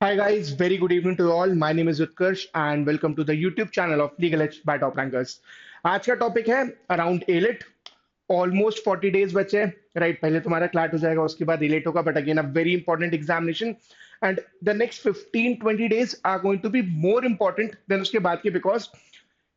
Hi guys, very good evening to all. My name is Utkarsh and welcome to the YouTube channel of Legal Edge by Top Rankers. आज का topic है around elite. Almost 40 days बचे हैं. Right, पहले तुम्हारा CLAT हो जाएगा, उसके बाद एलिट होगा, but again a very important examination and the next 15-20 days are going to be more important than उसके बाद के, बिकॉज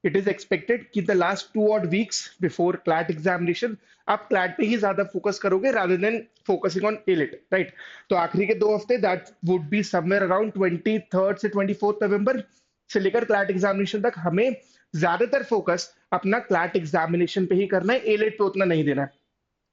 इट इज एक्सपेक्टेड कि the last 2 odd weeks before CLAT examination आप क्लैट पे ही ज्यादा फोकस करोगे rather than focusing on AILET. Right, तो आखिरी के 2 हफ्ते that would be somewhere around 23rd से 24th नवंबर से लेकर क्लैट एग्जामिनेशन तक हमें ज्यादातर फोकस अपना क्लैट एग्जामिनेशन पे ही करना है, एलिट पे उतना नहीं देना है.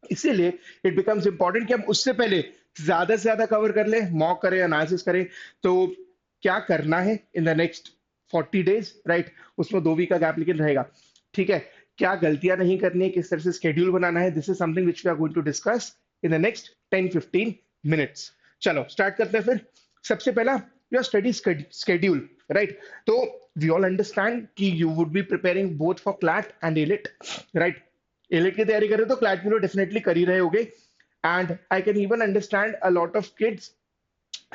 इसीलिए इट बिकम्स इंपॉर्टेंट कि हम उससे पहले ज्यादा से ज्यादा कवर कर ले, मॉक करें, एनालिसिस करें. तो क्या करना है इन द नेक्स्ट 40 डेज, राइट, उसमें 2 वीक का गैप लेकिन रहेगा. ठीक है, क्या गलतियां नहीं करनी है, किस तरह से स्केड्यूल बनाना है, this is something which we are going to discuss in the next 10-15 minutes. चलो स्टार्ट करते हैं फिर. सबसे पहला योर स्टडी स्केड्यूल. राइट, तो वी ऑल अंडरस्टैंड कि you would be preparing both for CLAT and AILET. Right, AILET की तैयारी कर रहे हो तो क्लैट के लिए डेफिनेटली कर ही रहे होगे. And I can even understand a lot of kids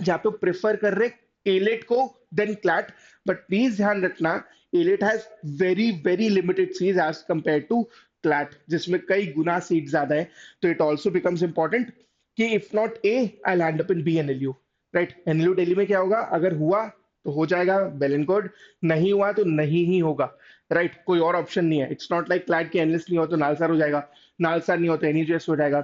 जहाँ पे प्रेफर कर रहे एलिट को देन क्लैट, बट प्लीज ध्यान रखना AILET has very very limited seats as compare to CLAT, जिसमें कई गुना सीट ज्यादा है. तो इट ऑल्सो बिकम्स इंपॉर्टेंट कि if not A I land up in B NLU. Right, NLU Delhi में क्या होगा, अगर हुआ तो हो जाएगा, वेल एंड गुड, नहीं हुआ तो नहीं ही होगा. राइट, कोई और ऑप्शन नहीं है. इट्स नॉट लाइक क्लैट के एनालिस्ट नहीं हो तो नालसार हो जाएगा, नालसार नहीं हो तो एनईजेएस हो जाएगा.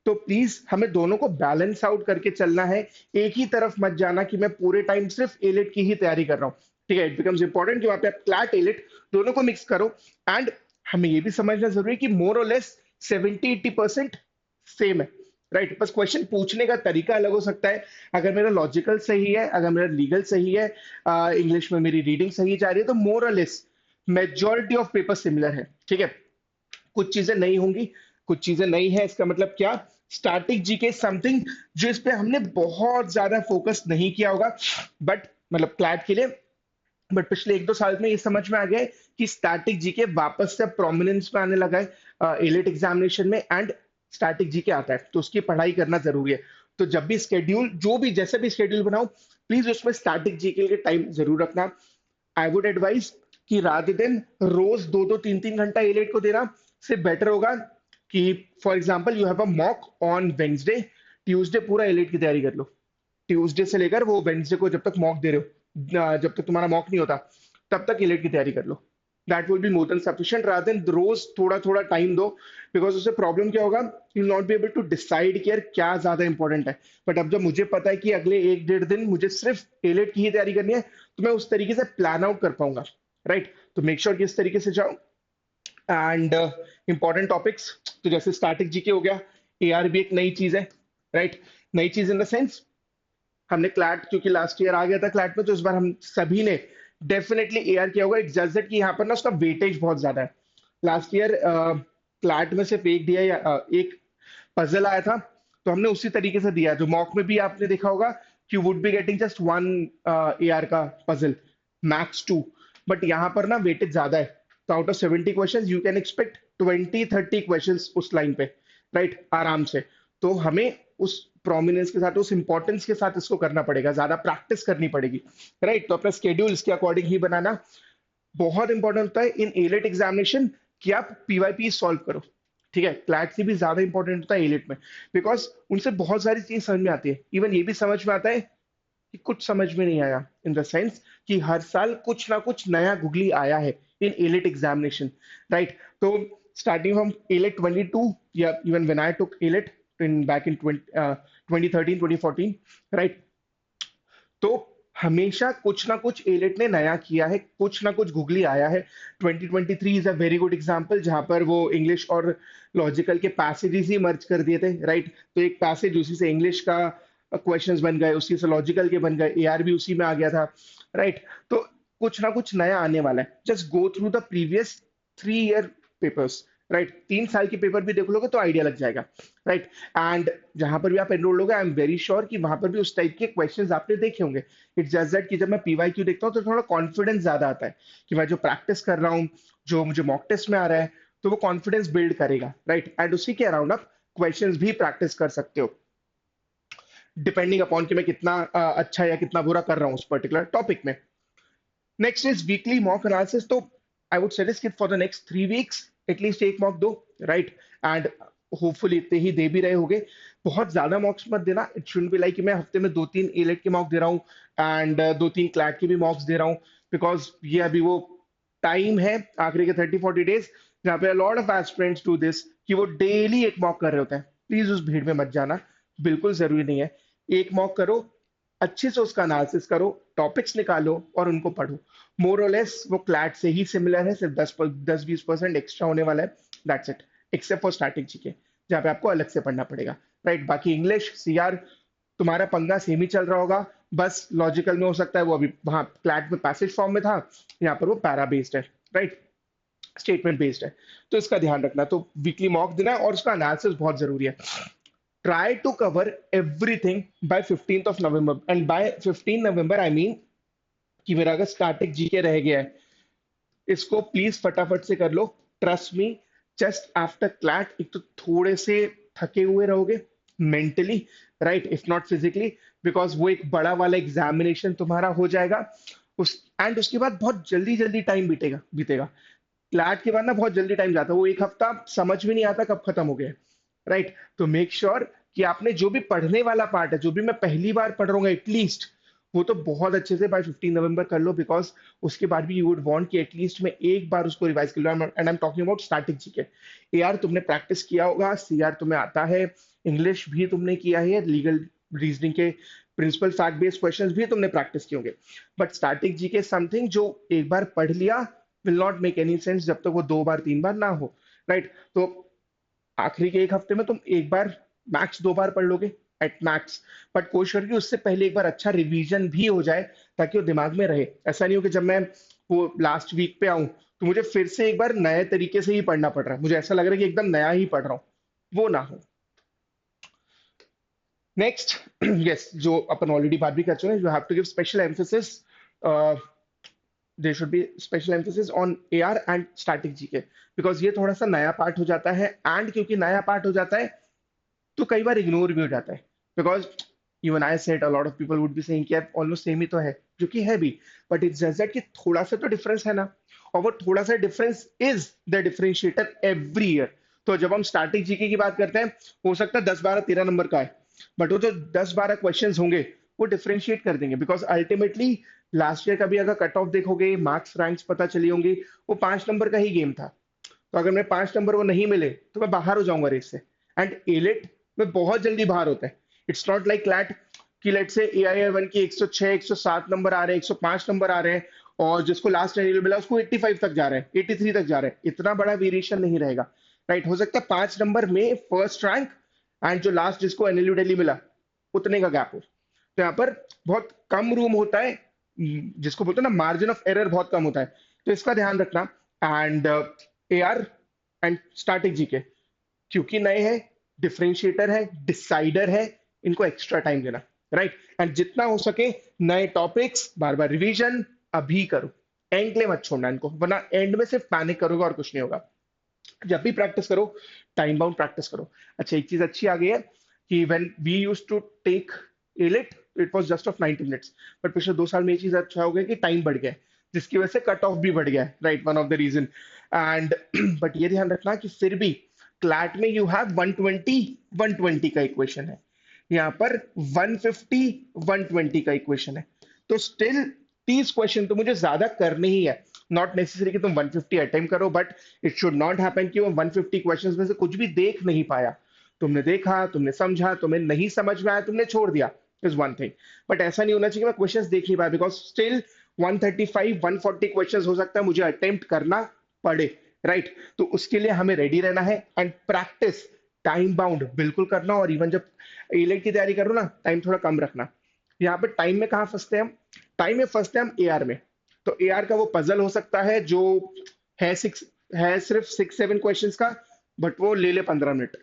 तो प्लीज हमें दोनों को बैलेंस आउट करके चलना है. एक ही तरफ मत जाना कि मैं पूरे टाइम सिर्फ एलिट की ही तैयारी कर रहा हूँ. ठीक है, इट बिकम्स इंपॉर्टेंट कि वहां पे आप क्लैट एलिट दोनों को मिक्स करो. एंड हमें ये भी समझना जरूरी है कि मोर और लेस 70-80% सेम है. राइट, बस क्वेश्चन पूछने का तरीका अलग हो सकता है. अगर मेरा लॉजिकल सही है, अगर मेरा लीगल सही है, इंग्लिश में मेरी रीडिंग सही जा रही है, तो मोर और less majority of paper similar है. ठीक है, कुछ चीजें नहीं होंगी, कुछ चीजें नहीं है. इसका मतलब क्या, स्टैटिक जीके समथिंग जो इस पे हमने बहुत ज्यादा फोकस नहीं किया होगा, बट मतलब क्लैट के लिए, बट पिछले 1-2 साल में ये समझ में आ गया है कि स्टैटिक जीके वापस से प्रोमिनेंस में आने लगा है एलिट एग्जामिनेशन में. एंड स्टैटिक जीके आता है तो उसकी पढ़ाई करना जरूरी है. तो जब भी स्केड्यूल, जो भी जैसे भी स्केड्यूल बनाओ, प्लीज उसमें स्टैटिक जीके के टाइम जरूर रखना. आई वुड एडवाइज कि रात दिन रोज 2-2 3-3 घंटा एलिट को देना से बेटर होगा कि for example you have a mock on Wednesday, Tuesday पूरा एलिट की तैयारी कर लो. ट्यूसडे से लेकर वो वेंसडे को जब तक मॉक दे रहे हो, जब तक तुम्हारा मॉक नहीं होता तब तक एलिट की तैयारी कर लो. That will be more than sufficient. Rather than रोज थोड़ा थोड़ा टाइम दो, बिकॉज उससे प्रॉब्लम क्या होगा, you not be able to decide कि यार क्या ज्यादा इंपॉर्टेंट है. बट अब जब मुझे पता है कि अगले 1-1.5 दिन मुझे सिर्फ एलिट की ही तैयारी करनी है, तो मैं उस तरीके से प्लान आउट कर पाऊंगा. राइट, तो मेक श्योर कि इस तरीके से जाओ. एंड इंपॉर्टेंट टॉपिक्स तो जैसे स्टैटिक जीके हो गया, एआर भी एक नई चीज है. राइट, नई चीज इन द सेंस हमने क्लैट, क्योंकि लास्ट ईयर आ गया था क्लैट में, तो इस बार हम सभी ने डेफिनेटली एआर किया होगा. इट्स जस्ट दैट कि यहाँ पर ना उसका वेटेज बहुत ज्यादा है. लास्ट ईयर क्लैट में सिर्फ एक दिया, एक पजल आया था, तो हमने उसी तरीके से दिया. जो मॉक में भी आपने देखा होगा कि would be getting just one AR का पजल, मैक्स 2. बट यहाँ पर ना वेटेज ज्यादा है, तो out of 70 question you can expect 20-30 question उस लाइन पे. राइट, आराम से. तो हमें उस प्रोमिनेंस के साथ, उस इंपॉर्टेंस के साथ इसको करना पड़ेगा, ज्यादा प्रैक्टिस करनी पड़ेगी. राइट, तो अपना स्केड्यूल इसके अकॉर्डिंग ही बनाना बहुत इंपॉर्टेंट होता है इन एलिट एग्जामिनेशन, कि आप पीवाईपी सॉल्व करो. ठीक है, क्लैट से भी ज्यादा इंपॉर्टेंट होता है एलिट में, बिकॉज उनसे बहुत सारी चीज समझ में आती है. इवन ये भी समझ में आता है कि कुछ समझ में नहीं आया, इन द सेंस कि हर साल कुछ ना कुछ नया गूगली आया है इन एलिट एग्जामिनेशन. राइट, तो स्टार्टिंग फ्रॉम एलिट 22 या even when I took elite in back in 2013-2014. Right, तो हमेशा कुछ ना कुछ एलिट ने नया किया है, कुछ ना कुछ गूगली आया है. 2023 is a very good example, जहां पर वो इंग्लिश और लॉजिकल के पैसेजेस ही मर्ज कर दिए थे. राइट, तो एक पैसेज उसी से इंग्लिश का क्वेश्चंस बन गए, उसी से लॉजिकल के बन गए, एआर भी उसी में आ गया था. राइट, तो कुछ ना कुछ नया आने वाला है. Just go through the previous 3 year papers. Right, 3 साल के पेपर भी देख लोगे तो आइडिया लग जाएगा. राइट, एंड जहां पर भी आप एनरोल होगे, आई एम वेरी श्योर कि वहां पर भी उस टाइप के क्वेश्चंस आपने देखे होंगे. इट्स जस्ट दैट कि जब मैं पीवाईक्यू देखता हूँ तो थोड़ा कॉन्फिडेंस ज्यादा आता है कि मैं जो प्रैक्टिस कर रहा हूँ, जो मुझे मॉक टेस्ट में आ रहा है, तो वो कॉन्फिडेंस बिल्ड करेगा. राइट, एंड उसी के अराउंड आप क्वेश्चंस भी प्रैक्टिस कर सकते हो. डिपेंडिंग अपॉन कि मैं कितना अच्छा या कितना बुरा कर रहा हूँ उस पर्टिकुलर टॉपिक में। Next is weekly mock analysis. तो आई वुड सजेस्ट कि for the next 3 weeks at least एक मॉक दो, राइट। एंड होपफुली इतने ही दे भी रहे होगे। बहुत ज्यादा मॉक्स मत देना। इट शुड बी लाइक कि मैं हफ्ते में 2-3 एलेट के मॉक दे रहा हूँ एंड 2-3 क्लैट के भी मॉक्स दे रहा हूँ, बिकॉज ये अभी वो टाइम है आखिरी के 30-40 डेज जहाँ पे lot of aspirants do this कि वो डेली एक मॉक कर रहे होते हैं। प्लीज उस भीड़ में मत जाना, बिल्कुल जरूरी नहीं है। एक मॉक करो, अच्छे से उसका एनालिसिस करो, टॉपिक्स निकालो और उनको पढ़ो। मोर और लेस वो क्लैट से ही सिमिलर है, सिर्फ 10-20% एक्स्ट्रा होने वाला है, that's it. Except for static GK जहाँ पे आपको अलग से पढ़ना पड़ेगा, राइट। बाकी इंग्लिश सीआर तुम्हारा पंगा सेम ही चल रहा होगा, बस लॉजिकल में हो सकता है वो अभी वहां क्लैट में पैसेज फॉर्म में था, यहाँ पर वो पैरा बेस्ड है, राइट, स्टेटमेंट बेस्ड है। तो इसका ध्यान रखना। तो वीकली मॉक देना और उसका एनालिसिस बहुत जरूरी है। Try to cover everything by 15th of November, and by 15 November I mean कि मेरा अगर स्टैटिक जीके रह गया है, इसको प्लीज फटाफट से कर लो। Trust me, just after CLAT एक तो थोड़े से थके हुए रहोगे mentally, right, if not physically, because वो एक बड़ा वाला एग्जामिनेशन तुम्हारा हो जाएगा। उस एंड उसके बाद बहुत जल्दी जल्दी टाइम बीतेगा बीतेगा। क्लैट के बाद ना बहुत जल्दी टाइम जाता है, वो एक हफ्ता समझ में नहीं आता कब खत्म हो गया, राइट। तो मेक श्योर कि आपने जो भी पढ़ने वाला पार्ट है, जो भी मैं पहली बार पढ़ रहा हूँ एटलीस्ट, वो तो बहुत अच्छे से बाय 15 नवंबर कर लो, बिकॉज उसके बाद भी यू वुड वांट कि एटलीस्ट मैं एक बार उसको रिवाइज कर लूं। And I am talking about static GK. AR तुमने प्रैक्टिस किया होगा, सीआर तुम्हें आता है, इंग्लिश भी तुमने किया है, लीगल रीजनिंग के प्रिंसिपल फैक्ट बेस्ड क्वेश्चंस भी तुमने प्रैक्टिस किए होंगे। बट स्टैटिक जीके समथिंग जो एक बार पढ़ लिया will not make any sense जब तक वो 2 बार 3 बार ना हो, राइट। तो आखिरी के एक हफ्ते में तुम एक बार मैक्स 2 बार पढ़ लोगे एट मैक्स, बट कोशिश करिए उससे पहले एक बार अच्छा रिवीजन भी हो जाए ताकि वो दिमाग में रहे। ऐसा नहीं हो कि जब मैं वो लास्ट वीक पे आऊं तो मुझे फिर से एक बार नए तरीके से ही पढ़ना पड़ रहा है, मुझे ऐसा लग रहा है कि एकदम नया ही पढ़ रहा हूँ, वो ना हो। नेक्स्ट यस, जो अपन ऑलरेडी बात भी कर चुके हैं, you have to give special emphasis, there should be special emphasis on AR and static GK, because ये थोड़ा सा नया पार्ट हो जाता है। एंड क्योंकि नया पार्ट हो जाता है तो कई बार इग्नोर भी हो जाता है, because even I said a lot of people would be saying कि यार ऑलमोस्ट सेम ही तो है, जो कि है भी, बट इट्स जस्ट दैट कि थोड़ा सा तो डिफरेंस है ना। और वो थोड़ा सा difference is the differentiator every year. तो जब हम स्टैटिक जीके की बात करते हैं, हो सकता है 10 12 13 नंबर का है, बट वो जो 10 12 क्वेश्चन होंगे वो डिफरेंशिएट कर देंगे, बिकॉज अल्टीमेटली लास्ट ईयर का भी अगर कट ऑफ देखोगे, मार्क्स रैंक्स पता चली होंगी, वो 5 नंबर का ही गेम था। तो अगर मैं 5 नंबर वो नहीं मिले तो मैं बाहर हो जाऊंगा रेस से। एंड एलिट में बहुत जल्दी बाहर होता है। इट्स नॉट लाइक लैट कि लेट से ए आई वन की 106 107 नंबर आ रहे हैं, 105 नंबर आ रहे हैं, और जिसको लास्ट एनुअल मिला उसको 85 तक जा रहे हैं, 83 तक जा रहे हैं। इतना बड़ा वेरिएशन नहीं रहेगा, राइट। हो सकता है 5 नंबर में फर्स्ट रैंक एंड जो लास्ट जिसको एनुअल दिल्ली मिला उतने का गैप हो। तो यहाँ पर बहुत कम रूम होता है, जिसको बोलते हैं ना मार्जिन ऑफ एरर बहुत कम होता है। तो इसका ध्यान रखना। And A R and static GK क्योंकि नए हैं, डिफरेंशिएटर है, डिसाइडर है, इनको एक्स्ट्रा टाइम देना, राइट। एंड जितना हो सके नए टॉपिक्स बार बार रिवीजन अभी करो, एंड के लिए मत छोड़ना इनको, वरना एंड में सिर्फ पैनिक करोगे और कुछ नहीं होगा। जब भी प्रैक्टिस करो टाइम बाउंड प्रैक्टिस करो। अच्छा, एक चीज अच्छी आ गई है कि when we used to take AILET it was just of 90 minutes, but पिछले 2 साल में ये चीज अच्छा हो गया कि टाइम बढ़ गया है, जिसकी वजह से कट ऑफ भी बढ़ गया है, right, one of the reason. And but ये ध्यान रखना कि फिर भी क्लैट में यू हैव 120 120 का इक्वेशन है, यहाँ पर 150 120 का इक्वेशन है। तो स्टिल 30 क्वेश्चन तो मुझे ज्यादा करने ही है। नॉट नेसेसरी कि तुम 150 अटेम्प्ट करो, but it should not happen कि वो 150 क्वेश्चंस में से कुछ भी देख नहीं पाया। तुमने देखा, तुमने समझा, तुम्हें नहीं समझ में आया, तुमने छोड़ दिया, इज वन थिंग। बट ऐसा नहीं होना चाहिए कि मैं क्वेश्चंस देख नहीं पाया, बिकॉज स्टिल 135 140 क्वेश्चंस हो सकता है मुझे अटेम्प्ट करना पड़े, राइट। तो उसके लिए हमें रेडी रहना है एंड प्रैक्टिस टाइम बाउंड बिल्कुल करना। और इवन जब एलेट की तैयारी करो ना, टाइम थोड़ा कम रखना। यहाँ पे टाइम में कहाँ फंसते हैं हम? टाइम में फंसते हैं हम एआर में। तो एआर का वो पजल हो सकता है जो है सिक्स है सिर्फ 6 7 क्वेश्चंस का, बट वो ले ले 15 मिनट।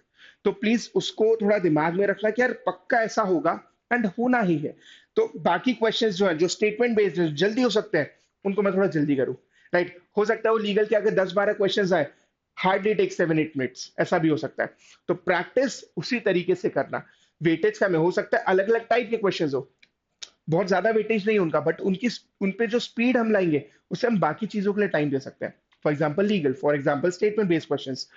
तो प्लीज उसको थोड़ा दिमाग में रखना कि यार पक्का ऐसा होगा एंड होना ही है। तो बाकी क्वेश्चंस जो है जो स्टेटमेंट बेस्ड है, जल्दी हो सकते हैं, उनको मैं थोड़ा जल्दी करूँ, राइट। हो सकता है वो लीगल के अगर 10 12 क्वेश्चंस आए, हार्डली टेक 7 8 मिनट्स, ऐसा भी हो सकता है। तो प्रैक्टिस उसी तरीके से करना। वेटेज कम है, हो सकता है अलग अलग टाइप के क्वेश्चंस हो, बहुत ज्यादा वेटेज नहीं उनका, बट उनकी उन पे जो स्पीड हम लाएंगे उससे हम बाकी चीजों के लिए टाइम दे सकते हैं। For example legal, for example statement based questions,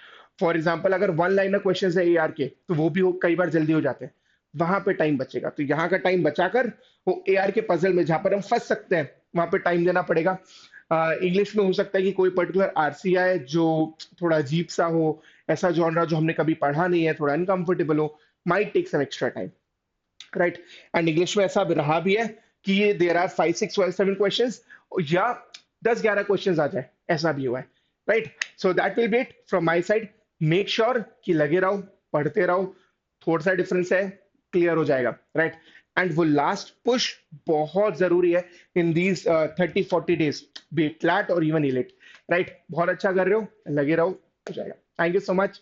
for example अगर वन लाइनर क्वेश्चंस है एआर के, तो वो भी कई बार जल्दी हो जाते हैं, वहां पे टाइम बचेगा। तो यहाँ का टाइम बचाकर वो एआर के पजल में जहां पर हम फंस सकते हैं वहां पे टाइम देना पड़ेगा। इंग्लिश में हो सकता है कि कोई पर्टिकुलर आरसीआई जो थोड़ा अजीब सा हो, ऐसा जॉनरा जो हमने कभी पढ़ा नहीं है, थोड़ा अनकंफर्टेबल हो, might take some extra time, right. And English में ऐसा रहा भी है कि ये देर आर 5 6 12 7 क्वेश्चंस, या 10 11 क्वेश्चंस आ जाए, ऐसा भी हुआ है, right. So that will B it from my side. Make sure कि लगे रहो, पढ़ते रहो, थोड़ा सा डिफरेंस है, क्लियर हो जाएगा, राइट। एंड वो लास्ट पुश बहुत जरूरी है in these 30 40 days, B it flat और इवन इलेट, राइट। बहुत अच्छा कर रहे हो, लगे रहो, हो जाएगा। Thank you so much.